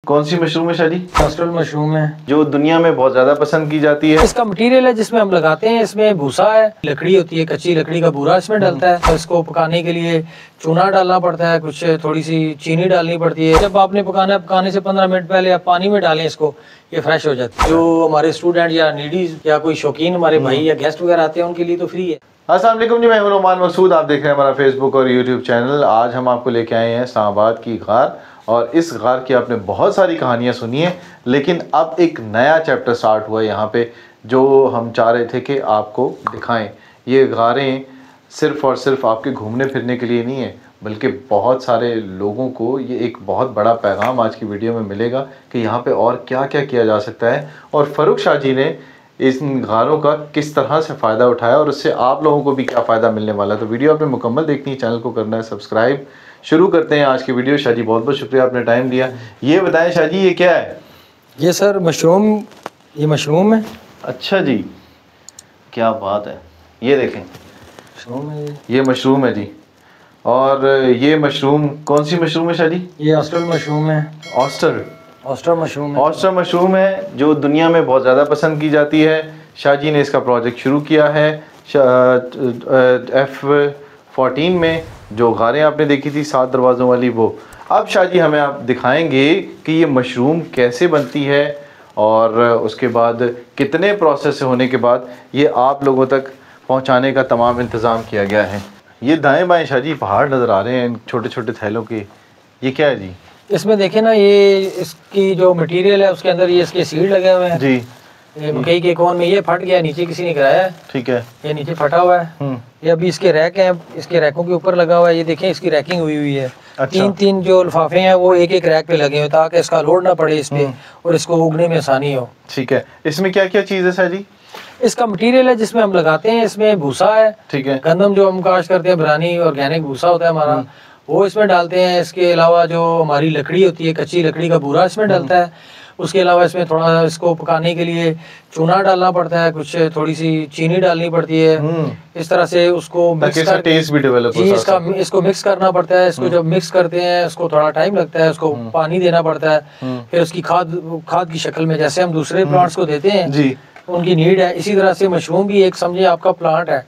कौन सी मशरूम है शादी? कस्टर्ड मशरूम है जो दुनिया में बहुत ज्यादा पसंद की जाती है। इसका मटेरियल है जिसमें हम लगाते हैं, इसमें भूसा है, लकड़ी होती है, कच्ची लकड़ी का बूरा इसमें डलता है। तो इसको पकाने के लिए चूना डालना पड़ता है, कुछ थोड़ी सी चीनी डालनी पड़ती है। जब आपने पकाना है, पकाने से 15 मिनट पहले आप पानी में डालें इसको, ये फ्रेश हो जाती है। जो हमारे स्टूडेंट या नीडीज या कोई शौकीन हमारे भाई या गेस्ट वगैरह आते हैं उनके लिए तो फ्री है। अस्सलाम वालेकुम जी, मैं हूं नुमान मकसूद। आप देख रहे हैं हमारा फेसबुक और यूट्यूब चैनल। आज हम आपको लेके आए हैं इस्लामाबाद की गार, और इस गार की आपने बहुत सारी कहानियां सुनी हैं, लेकिन अब एक नया चैप्टर स्टार्ट हुआ है यहाँ पे, जो हम चाह रहे थे कि आपको दिखाएं। ये गारें सिर्फ़ और सिर्फ आपके घूमने फिरने के लिए नहीं है, बल्कि बहुत सारे लोगों को ये एक बहुत बड़ा पैगाम आज की वीडियो में मिलेगा कि यहाँ पे और क्या क्या किया जा सकता है, और फ़ारूक शाह जी ने इन गारों का किस तरह से फ़ायदा उठाया और उससे आप लोगों को भी क्या फ़ायदा मिलने वाला है। तो वीडियो आपने मुकम्मल देखनी है, चैनल को करना है सब्सक्राइब। शुरू करते हैं आज की वीडियो। शाह जी बहुत बहुत शुक्रिया, आपने टाइम दिया। ये बताएं शाह जी, ये क्या है? ये सर मशरूम, ये मशरूम है। अच्छा जी, क्या बात है। ये देखें, मशरूम है ये मशरूम है जी। और ये मशरूम कौन सी मशरूम है शाह जी? ये ऑस्टर मशरूम है। ऑस्टर मशरूम है। ऑस्टर मशरूम है जो दुनिया में बहुत ज़्यादा पसंद की जाती है। शाह जी ने इसका प्रोजेक्ट शुरू किया है F14 में, जो गारें आपने देखी थी 7 दरवाज़ों वाली, वो। अब शाह जी हमें आप दिखाएंगे कि ये मशरूम कैसे बनती है और उसके बाद कितने प्रोसेस होने के बाद ये आप लोगों तक पहुंचाने का तमाम इंतज़ाम किया गया है। ये दाएं बाएं शाह जी पहाड़ नज़र आ रहे हैं इन छोटे छोटे थैलों के, ये क्या है जी? इसमें देखें ना, ये इसकी जो मटेरियल है उसके अंदर ये इसके सीड लगे हुए हैं जी। मकई के कोन में ये फट गया, नीचे किसी ने गिराया है। ठीक है, ये नीचे फटा हुआ है। ये अभी इसके रैक हैं, इसके रैकों के ऊपर लगा हुआ है। ये देखें इसकी रैकिंग हुई हुई है। अच्छा। तीन जो लिफाफे हैं वो एक एक रैक पे लगे हुए, ताकि इसका लोड ना पड़े इस पे और इसको उगने में आसानी हो। ठीक है, इसमें क्या क्या चीज़ है सर जी? इसका मटेरियल है जिसमें हम लगाते हैं, इसमें भूसा है। ठीक है, गंदम जो हम काश्त करते हैं, बिरानी ऑर्गेनिक भूसा होता है हमारा, वो इसमें डालते हैं। इसके अलावा जो हमारी लकड़ी होती है, कच्ची लकड़ी का बूरा इसमें डलता है। उसके अलावा इसमें थोड़ा इसको पकाने के लिए चूना डालना पड़ता है, कुछ थोड़ी सी चीनी डालनी पड़ती है। इस तरह से उसको मिक्स कर टेस्ट भी डेवलप जी, इसको मिक्स करना पड़ता है। इसको जब मिक्स करते हैं उसको थोड़ा टाइम लगता है, उसको पानी देना पड़ता है, फिर उसकी खाद की शक्ल में, जैसे हम दूसरे प्लांट्स को देते हैं जी, उनकी नीड है। इसी तरह से मशरूम भी एक समझे आपका प्लांट है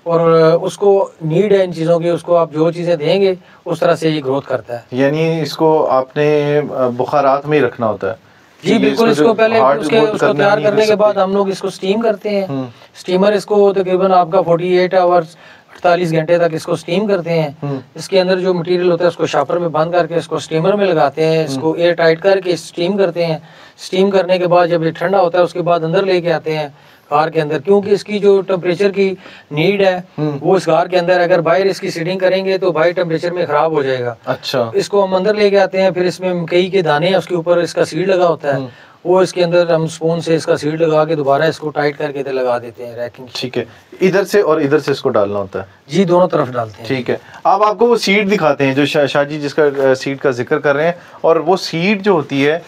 और उसको नीड है इन चीज़ों की। उसको आप जो चीज़ें देंगे उस तरह से ये ग्रोथ करता है। यानी इसको आपने बुखारात में ही रखना होता है? जी बिल्कुल। इसको पहले उसको तैयार करने के बाद हम लोग इसको स्टीम करते हैं। स्टीमर इसको तकरीबन आपका 48 आवर्स 48 घंटे तक इसको स्टीम करते हैं। इसके अंदर जो मटेरियल होता है उसको शापर में बंद करके इसको स्टीमर में लगाते हैं, इसको एयर टाइट करके स्टीम करते हैं। स्टीम करने के बाद जब ये ठंडा होता है उसके बाद अंदर लेके आते हैं गार के अंदर, क्योंकि इसकी जो टेम्परेचर की नीड है वो इस गार के अंदर, अगर बाहर इसकी सीडिंग करेंगे तो बाहर टेम्परेचर में खराब हो जाएगा। अच्छा। इसको हम अंदर लेके आते हैं, फिर इसमें मकई के दाने उसके ऊपर इसका सीड लगा होता है, वो इसके अंदर हम स्पून से इसका सीड लगा के दोबारा इसको टाइट करके इधर लगा देते हैं रैकिंग। ठीक है, इधर से और इधर से इसको डालना होता है? जी, दोनों तरफ डालते हैं। ठीक है, अब आपको वो सीड दिखाते हैं जो शाह जी जिसका सीड का जिक्र कर रहे हैं, और वो सीड जो होती है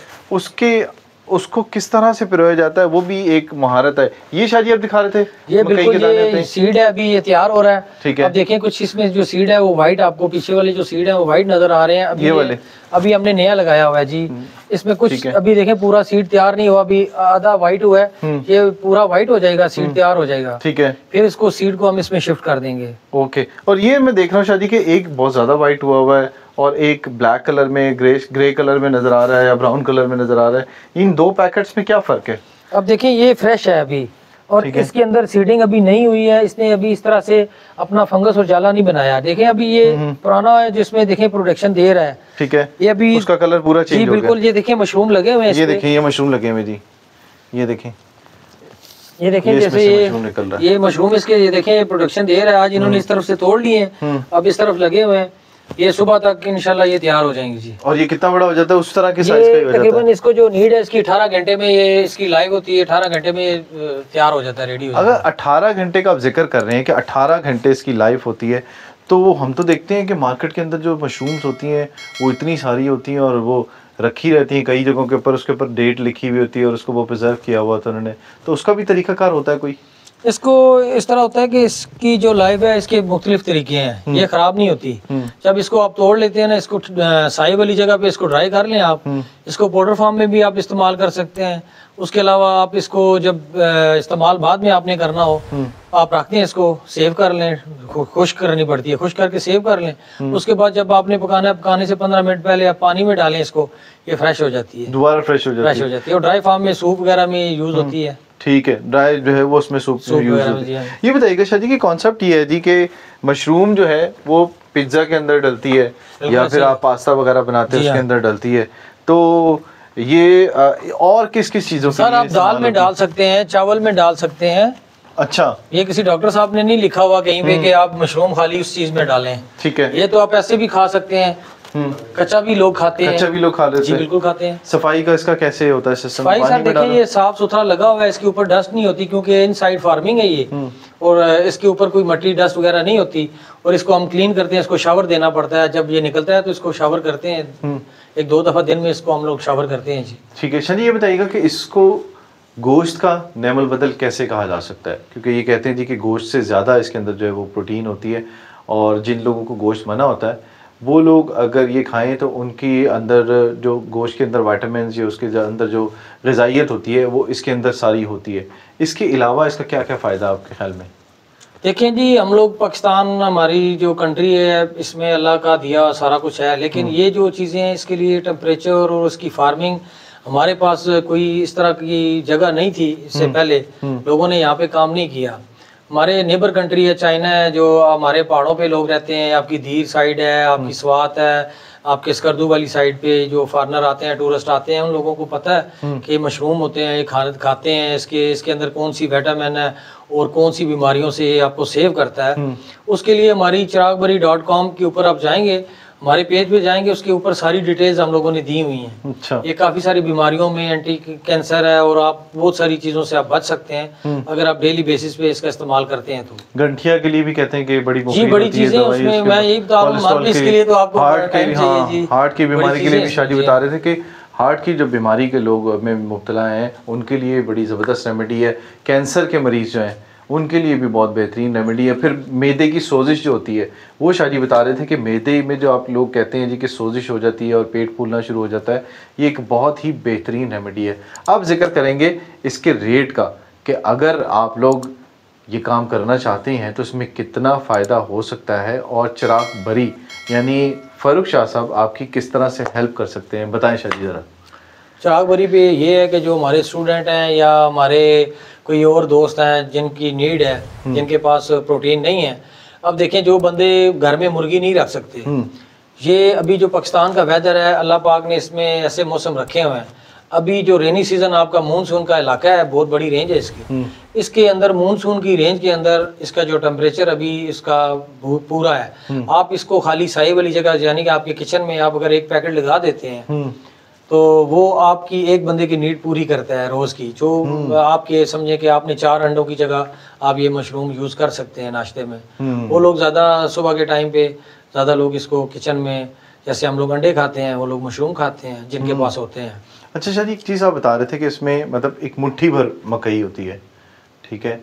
उसको किस तरह से पिरोया जाता है, वो भी एक महारत है। ये शाह जी आप दिखा रहे थे? ये बिल्कुल ये सीड है, अभी ये तैयार हो रहा है। ठीक है, अब देखें कुछ इसमें जो सीड है वो वाइट, आपको पीछे वाले जो सीड है वो वाइट नजर आ रहे हैं। अभी ये वाले अभी हमने नया लगाया हुआ है जी। इसमें कुछ अभी देखें पूरा सीड तैयार नहीं हुआ, अभी आधा वाइट हुआ है। ये पूरा वाइट हो जाएगा, सीड तैयार हो जाएगा। ठीक है, फिर इसको सीड को हम इसमें शिफ्ट कर देंगे। ओके, और ये मैं देख रहा हूँ शाह जी कि एक बहुत ज्यादा वाइट हुआ है और एक ब्लैक कलर में, ग्रे कलर में नजर आ रहा है या ब्राउन कलर में नजर आ रहा है। इन दो पैकेट्स में क्या फर्क है? अब देखें ये फ्रेश है अभी, और इसके अंदर सीडिंग अभी नहीं हुई है। इसने अभी इस तरह से अपना फंगस और जाला नहीं बनाया। देखें अभी ये पुराना है जिसमें देखें प्रोडक्शन दे रहा है। ठीक है, ये अभी उसका कलर पूरा चेंज हो गया। बिल्कुल, ये देखें मशरूम लगे हुए हैं। ये देखें, ये मशरूम लगे हुए जी, ये देखें जैसे ये मशरूम इसके, ये देखें प्रोडक्शन दे रहा है। आज इन्होंने इस तरफ से तोड़ लिए हैं, अब इस तरफ लगे हुए हैं। ये सुबह तक इंशाल्लाह ये तैयार हो जाएंगे जी। और ये कितना बड़ा हो जाता है? उस तरह के साइज का ही हो जाता है? तकरीबन इसको जो नीड है इसकी 18 घंटे में ये इसकी लाइव होती है। 18 घंटे में तैयार हो जाता है, रेडी हो जाता है। अगर 18 घंटे का आप जिक्र कर रहे हैं कि 18 घंटे इसकी लाइफ होती है, तो हम तो देखते हैं कि मार्केट के अंदर जो मशरूम्स होती हैं वो इतनी सारी होती हैं और वो रखी रहती हैं कई जगहों के ऊपर, उसके ऊपर डेट लिखी हुई होती है और उसको वो प्रिजर्व किया हुआ था उन्होंने, तो उसका भी तरीकाकार होता है कोई? इसको इस तरह होता है कि इसकी जो लाइफ है इसके मुख्तलिफ तरीके हैं, ये ख़राब नहीं होती। जब इसको आप तोड़ लेते हैं ना, इसको साई वाली जगह पे इसको ड्राई कर लें आप, इसको पाउडर फॉर्म में भी आप इस्तेमाल कर सकते हैं। उसके अलावा आप इसको जब इस्तेमाल बाद में आपने करना हो, आप रखते हैं इसको सेव कर लें, खुश्क करनी पड़ती है, खुश्क करके सेव कर लें। उसके बाद जब आपने पकाना है, पकाने से 15 मिनट पहले आप पानी में डालें इसको, ये फ्रेश हो जाती है, दोबारा फ्रेश हो जाती है और ड्राई फॉर्म में सूप वगैरह में यूज़ होती है। ठीक है, ड्राई जो है वो उसमें सूप यूज होती है। ये बताइएगा शाह जी कि कॉन्सेप्ट ये है जी कि मशरूम जो है वो पिज्ज़ा के अंदर डलती है या फिर आप पास्ता वगैरह बनाते हैं उसके अंदर डलती है, तो ये और किस किस चीज़ों सर आप दाल में डाल सकते हैं, चावल में डाल सकते हैं। अच्छा, ये किसी डॉक्टर साहब ने नहीं लिखा हुआ कहीं पे कि आप मशरूम खाली उस चीज़ में डालें। ठीक है, ये तो आप ऐसे भी खा सकते हैं, कच्चा भी लोग खाते हैं। कच्चा भी लोग खा लेते हैं? जी बिल्कुल खाते हैं। सफाई का इसका कैसे होता है सिस्टम? सफाई सर देखिए, ये साफ सुथरा लगा हुआ है, इसके ऊपर डस्ट नहीं होती क्योंकि इनसाइड फार्मिंग है ये, और इसके ऊपर कोई मट्टी डस्ट वगैरह नहीं होती। और इसको हम क्लीन करते हैं, इसको शावर देना पड़ता है, जब ये निकलता है तो इसको शावर करते हैं, 1-2 दफ़ा दिन में इसको हम लोग शावर करते हैं जी। ठीक है, शनि ये बताइएगा कि इसको गोश्त का नेमल बदल कैसे कहा जा सकता है? क्योंकि ये कहते हैं जी कि गोश्त से ज़्यादा इसके अंदर जो है वो प्रोटीन होती है, और जिन लोगों को गोश्त मना होता है वो लोग अगर ये खाएं तो उनकी अंदर जो गोश्त के अंदर विटामिन या उसके अंदर जो ग़िज़ाइयत होती है वो इसके अंदर सारी होती है। इसके अलावा इसका क्या क्या फ़ायदा आपके ख्याल में? देखें जी, हम लोग पाकिस्तान हमारी जो कंट्री है इसमें अल्लाह का दिया सारा कुछ है, लेकिन ये जो चीज़ें हैं इसके लिए टेम्परेचर और उसकी फार्मिंग, हमारे पास कोई इस तरह की जगह नहीं थी इससे पहले, लोगों ने यहाँ पे काम नहीं किया। हमारे नेबर कंट्री है, चाइना है, जो हमारे पहाड़ों पे लोग रहते हैं, आपकी धीर साइड है, आपकी स्वात है, आपके स्कर्दू वाली साइड पे जो फॉरनर आते हैं, टूरिस्ट आते हैं, उन लोगों को पता है कि मशरूम होते हैं, ये खाते हैं, इसके अंदर कौन सी विटामिन है और कौन सी बीमारियों से ये आपको सेव करता है। उसके लिए हमारी chiragbari.com के ऊपर आप जाएंगे, हमारे पेज पे जाएंगे, उसके ऊपर सारी डिटेल्स हम लोगों ने दी हुई हैं। अच्छा, ये काफ़ी सारी बीमारियों में एंटी कैंसर है और आप बहुत सारी चीज़ों से आप बच सकते हैं अगर आप डेली बेसिस पे इसका इस्तेमाल करते हैं तो। गंठिया के लिए भी कहते हैं कि बड़ी जी बड़ी चीज़ें उसमें, मैं यही बता रहा हूँ, इसके लिए तो आपको हार्ट की बीमारी के लिए भी शादी बता रहे थे कि हार्ट की जो बीमारी के लोग में मुब्तला हैं उनके लिए बड़ी ज़बरदस्त रेमेडी है। कैंसर के मरीज़ जो हैं उनके लिए भी बहुत बेहतरीन रेमेडी है। फिर मैदे की सोजिश जो होती है, वो शादी बता रहे थे कि मैदे में जो आप लोग कहते हैं जी कि सोजिश हो जाती है और पेट फूलना शुरू हो जाता है, ये एक बहुत ही बेहतरीन रेमेडी है। अब जिक्र करेंगे इसके रेट का कि अगर आप लोग ये काम करना चाहते हैं तो इसमें कितना फ़ायदा हो सकता है, और चिराग बरी यानी फ़ारूक शाह साहब आपकी किस तरह से हेल्प कर सकते हैं, बताएं शाह जी ज़रा। चिराग बरी पे ये है कि जो हमारे स्टूडेंट हैं या हमारे कोई और दोस्त हैं जिनकी नीड है, जिनके पास प्रोटीन नहीं है, अब देखें जो बंदे घर में मुर्गी नहीं रख सकते, ये अभी जो पाकिस्तान का वेदर है, अल्लाह पाक ने इसमें ऐसे मौसम रखे हुए हैं। अभी जो रेनी सीज़न आपका मानसून का इलाका है, बहुत बड़ी रेंज है इसकी, इसके अंदर मानसून की रेंज के अंदर इसका जो टेम्परेचर अभी इसका पूरा है, आप इसको खाली साई वाली जगह यानी कि आपके किचन में आप अगर एक पैकेट लगा देते हैं तो वो आपकी एक बंदे की नीड पूरी करता है रोज़ की। जो आपके समझे कि आपने 4 अंडों की जगह आप ये मशरूम यूज़ कर सकते हैं नाश्ते में। वो लोग ज़्यादा सुबह के टाइम पे ज़्यादा लोग इसको किचन में, जैसे हम लोग अंडे खाते हैं, वो लोग मशरूम खाते हैं जिनके पास होते हैं। अच्छा शाह जी, एक चीज़ आप बता रहे थे कि इसमें मतलब एक मुट्ठी भर मकई होती है, ठीक है,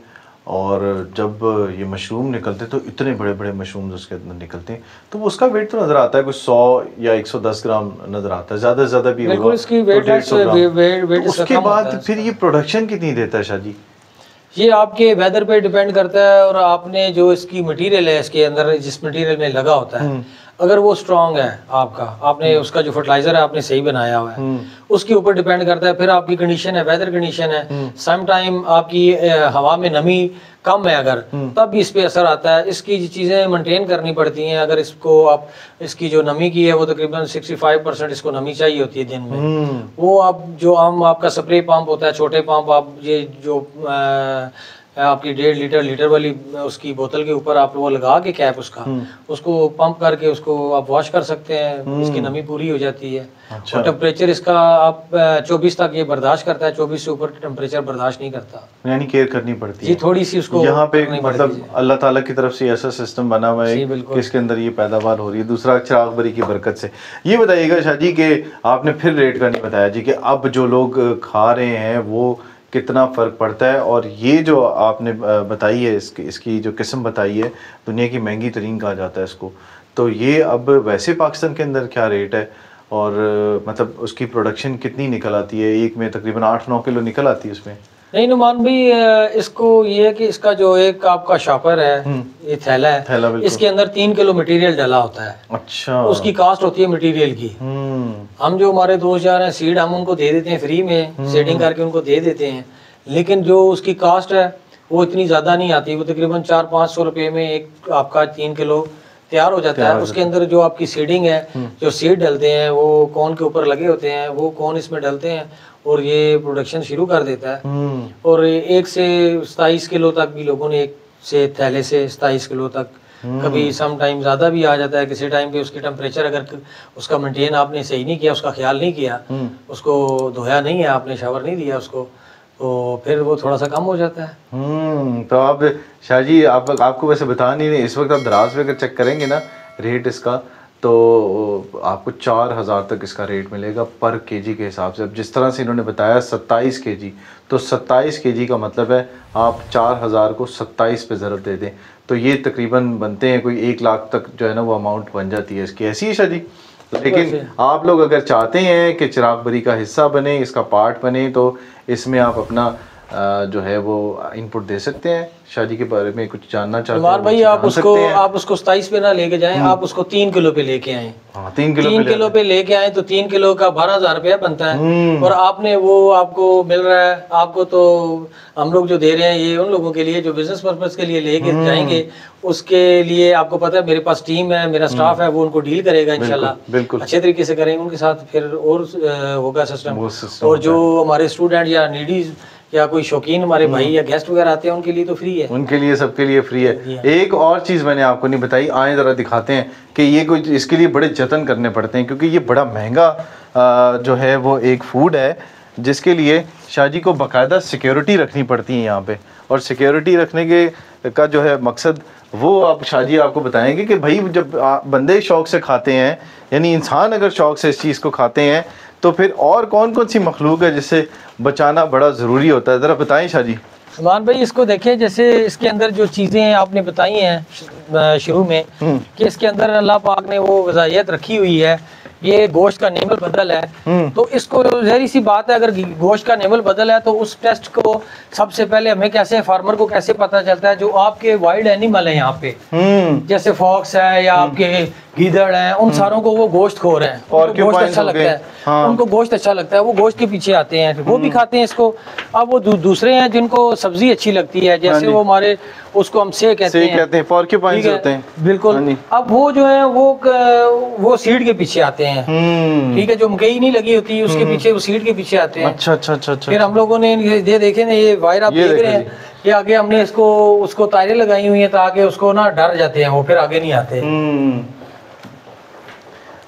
और जब ये मशरूम निकलते तो इतने बड़े बड़े मशरूम उसके अंदर निकलते हैं, तो उसका वेट तो नज़र आता है कुछ 100 या 110 ग्राम नज़र आता है, ज़्यादा से ज़्यादा भी होगा इसकी तो 150 ग्राम। तो उसके बाद फिर ये प्रोडक्शन कितनी देता है शाह जी? ये आपके वेदर पे डिपेंड करता है, और आपने जो इसकी मटेरियल है, इसके अंदर जिस मटेरियल में लगा होता है, अगर वो स्ट्रांग है आपका, आपने उसका जो फर्टिलाइजर है आपने सही बनाया हुआ है, उसके ऊपर डिपेंड करता है। फिर आपकी कंडीशन है, वेदर कंडीशन है, सम टाइम आपकी हवा में नमी कम है अगर, तब भी इस पे असर आता है। इसकी चीज़ें मेंटेन करनी पड़ती हैं। अगर इसको आप, इसकी जो नमी की है वो तकरीबन 65% इसको नमी चाहिए होती है दिन में। वो आप जो आपका स्प्रे पंप होता है, छोटे पंप, आप ये जो आपकी 1.5 लीटर वाली उसकी बोतल के ऊपर आप वो लगा के कैप उसको पंप करके उसको आप वॉश कर सकते हैं, इसकी नमी पूरी हो जाती है। अच्छा। और टेम्परेचर इसका आप 24 तक ये बर्दाश्त करता है, 24 से ऊपर टेम्परेचर बर्दाश्त नहीं करता, यानी केयर करनी पड़ती है जी थोड़ी सी उसको यहाँ पे। मतलब अल्लाह ताला की तरफ से ऐसा सिस्टम बना हुआ है कि इसके अंदर ये पैदावार हो रही है। दूसरा चिराग बरी की बरकत से। ये बताइएगा शाह जी कि आपने फिर रेट का नहीं बताया जी कि अब जो लोग खा रहे हैं वो कितना फ़र्क पड़ता है। और ये जो आपने बताई है, इसकी जो किस्म बताई है, दुनिया की महंगी तरीन कहा जाता है इसको, तो ये अब वैसे पाकिस्तान के अंदर क्या रेट है और मतलब उसकी प्रोडक्शन कितनी निकल आती है? एक में तकरीबन 8-9 किलो निकल आती है उसमें? नहीं नुमान भाई, इसको ये है कि इसका जो एक आपका शॉपर है, ये थैला है, इसके अंदर 3 किलो मटेरियल डाला होता है। अच्छा। उसकी कास्ट होती है मटेरियल की। हम जो हमारे दोस्त यार हैं सीड, हम उनको दे देते हैं फ्री में, सेटिंग करके उनको दे देते हैं, लेकिन जो उसकी कास्ट है वो इतनी ज़्यादा नहीं आती। वो तकरीबन 400-500 रुपये में एक आपका 3 किलो तैयार हो जाता है। उसके अंदर जो आपकी सीडिंग है, जो सीड डलते हैं वो कौन के ऊपर लगे होते हैं, वो कौन इसमें डलते हैं और ये प्रोडक्शन शुरू कर देता है। और 1 से 27 किलो तक भी लोगों ने, 1 से थैले से 27 किलो तक, कभी सम टाइम ज़्यादा भी आ जाता है। किसी टाइम पे उसकी टेम्परेचर अगर उसका मेंटेन आपने सही नहीं किया, उसका ख्याल नहीं किया, उसको धोया नहीं है आपने, शावर नहीं दिया उसको, तो फिर वो थोड़ा सा कम हो जाता है। तो आप शाह जी, आपको वैसे बता नहीं रहे, इस वक्त आप दराज पे अगर चेक करेंगे ना रेट इसका, तो आपको 4000 तक इसका रेट मिलेगा पर केजी के हिसाब से। अब जिस तरह से इन्होंने बताया 27 केजी, तो 27 केजी का मतलब है आप 4000 को 27 पे ज़रब दे दें तो ये तकरीबन बनते हैं कोई 1 लाख तक जो है ना वो अमाउंट बन जाती है इसकी। ऐसी है शाह जी। लेकिन आप लोग अगर चाहते हैं कि चिराग बरी का हिस्सा बने, इसका पार्ट बने, तो इसमें आप अपना जो है वो इनपुट दे सकते हैं। शादी के बारे में कुछ जानना चाहते हैं भाई, आप उसको 27 पे ना लेके जाएं, आप उसको 3 किलो पे लेके आए। 3 किलो पे लेके आए तो 3 किलो का 12,000 रुपया बनता है। और आपने वो आपको मिल रहा है, आपको तो हम लोग जो दे रहे हैं ये उन लोगों के लिए जो बिजनेस पर्पज के लिए लेके जाएंगे, उसके लिए आपको पता है मेरे पास टीम है, मेरा स्टाफ है, वो उनको डील करेगा इंशाल्लाह, बिल्कुल अच्छे तरीके से करेंगे उनके साथ, फिर और होगा सिस्टम। और जो हमारे स्टूडेंट या नीडीज या कोई शौकीन हमारे भाई या गेस्ट वगैरह आते हैं, उनके लिए तो फ्री है, उनके लिए सबके लिए फ्री है। एक और चीज़ मैंने आपको नहीं बताई, आए ज़रा दिखाते हैं कि ये कोई इसके लिए बड़े जतन करने पड़ते हैं, क्योंकि ये बड़ा महंगा जो है वो एक फूड है जिसके लिए शाह जी को बाकायदा सिक्योरिटी रखनी पड़ती है यहाँ पे। और सिक्योरिटी रखने के का जो है मकसद वो आप शाह जी आपको बताएंगे कि भाई जब बंदे शौक़ से खाते हैं, यानी इंसान अगर शौक़ से इस चीज़ को खाते हैं, तो फिर और कौन कौन सी मखलूक है जिससे बचाना बड़ा ज़रूरी होता है, ज़रा बताएं शाह जी। सलमान भाई, इसको देखें, जैसे इसके अंदर जो चीज़ें आपने बताई हैं शुरू में कि इसके अंदर अल्लाह पाक ने वो ग़िज़ाइयत रखी हुई है, ये गोश्त का नेमल बदल है, तो इसको ज़हरी सी बात है, अगर गोश्त का नेमल बदल है तो उस टेस्ट को सबसे पहले हमें कैसे, फार्मर को कैसे पता चलता है, जो आपके वाइल्ड एनिमल है यहाँ पे, जैसे फॉक्स है या आपके गीदड़ हैं, उन सारों को वो गोश्त खो रहे हैं, गोश्त अच्छा लगता है, उनको गोश्त अच्छा लगता है, वो गोश्त के पीछे आते हैं, वो भी खाते हैं इसको। अब वो दूसरे हैं जिनको सब्जी अच्छी लगती है, जैसे वो हमारे उसको हम से कहते हैं, पॉर्क्यूपाइन्स होते हैं, बिल्कुल। अब वो जो है वो सीड के पीछे आते हैं, ठीक है, जो मकई नहीं लगी होती उसके पीछे, वो सीड के पीछे आते हैं। अच्छा। फिर हम लोगों ने ये देखे ना, ये वायर आप देख रहे हैं, ये आगे हमने उसको तारें लगाई हुई है ताकि उसको ना डर जाते हैं, वो फिर आगे नहीं आते।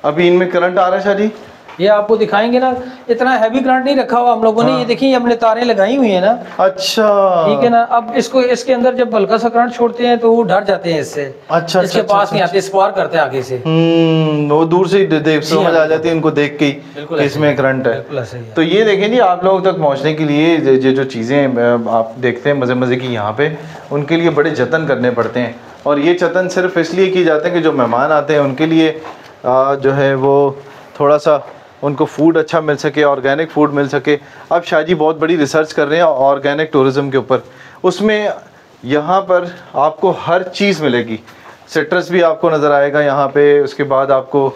अभी इनमें करंट आ रहा है शाह जी, ये आपको दिखाएंगे ना, इतना हैवी करंट नहीं रखा हुआ हम लोगों ने, ये देखिए हमने तारें लगाई हुई है ना। अच्छा, ठीक है ना। अब इसके अंदर जब हल्का सा करंट छोड़ते हैं तो वो डर जाते हैं इससे। अच्छा, इसके पास नहीं आते, स्पार्क करते हैं आगे से। वो दूर से समझ आ जाती है उनको देख के ही इसमें करंट है। तो ये देखें जी, आप लोगों तक पहुँचने के लिए जो चीज़ें आप देखते हैं मज़े की यहाँ पे, उनके लिए बड़े जतन करने पड़ते हैं। और ये जतन सिर्फ इसलिए किए जाते हैं कि जो मेहमान आते हैं उनके लिए जो है वो थोड़ा सा उनको फूड अच्छा मिल सके, ऑर्गेनिक फूड मिल सके। अब शाह जी बहुत बड़ी रिसर्च कर रहे हैं ऑर्गेनिक टूरिज़म के ऊपर, उसमें यहाँ पर आपको हर चीज़ मिलेगी। सिट्रस भी आपको नज़र आएगा यहाँ पे, उसके बाद आपको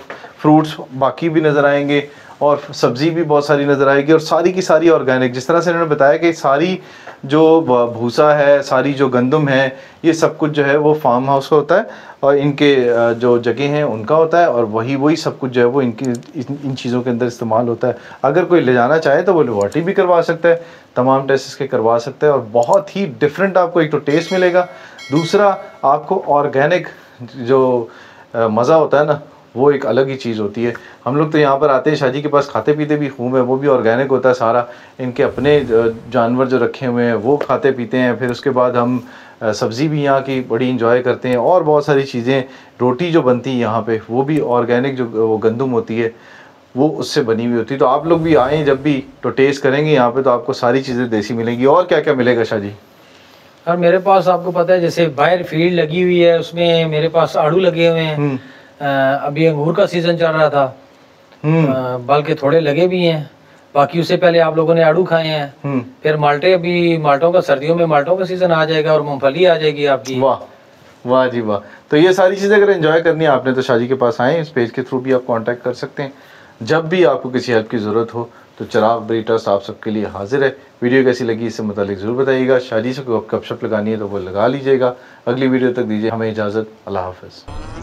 फ्रूट्स बाकी भी नज़र आएंगे और सब्ज़ी भी बहुत सारी नज़र आएगी, और सारी की सारी ऑर्गेनिक। जिस तरह से इन्होंने बताया कि सारी जो भूसा है, सारी जो गंदम है, ये सब कुछ जो है वो फार्म हाउस का होता है और इनके जो जगह हैं उनका होता है, और वही सब कुछ जो है वो इन चीज़ों के अंदर इस्तेमाल होता है। अगर कोई ले जाना चाहे तो वो लेबॉर्ट्री भी करवा सकता है, तमाम टेस्ट इसके करवा सकता है, और बहुत ही डिफरेंट आपको एक तो टेस्ट मिलेगा, दूसरा आपको ऑर्गेनिक जो मज़ा होता है ना, वो एक अलग ही चीज़ होती है। हम लोग तो यहाँ पर आते हैं, शाह जी के पास खाते पीते भी खूब है, वो भी ऑर्गेनिक होता है सारा, इनके अपने जानवर जो रखे हुए हैं वो खाते पीते हैं। फिर उसके बाद हम सब्ज़ी भी यहाँ की बड़ी इंजॉय करते हैं, और बहुत सारी चीज़ें, रोटी जो बनती है यहाँ पे वो भी ऑर्गेनिक, जो वो गंदम होती है, वो उससे बनी हुई होती है। तो आप लोग भी आएँ जब भी तो टेस्ट करेंगे यहाँ पे, तो आपको सारी चीज़ें देसी मिलेंगी। और क्या क्या मिलेगा शाह जी? और मेरे पास आपको पता है जैसे बाहर फील्ड लगी हुई है, उसमें मेरे पास आड़ू लगे हुए हैं। अभी अंगूर का सीज़न चल रहा था, बल्कि थोड़े लगे भी हैं। बाकी उससे पहले आप लोगों ने आड़ू खाए हैं। फिर माल्टे, अभी माल्टों का, सर्दियों में माल्टों का सीज़न आ जाएगा और मूंगफली आ जाएगी आपकी। वाह वाह जी वाह। तो ये सारी चीज़ें अगर एंजॉय करनी है आपने तो शाह जी के पास आएँ, इस पेज के थ्रू भी आप कांटेक्ट कर सकते हैं। जब भी आपको किसी हेल्प की ज़रूरत हो तो चिराग बेकरी ट्रस्ट आप सबके लिए हाजिर है। वीडियो कैसी लगी इससे मुतालिक ज़रूर बताइएगा। शाह जी से कोई गपशप लगानी है तो वो लगा लीजिएगा। अगली वीडियो तक दीजिए हमें इजाज़त। अल्लाह हाफ़िज़।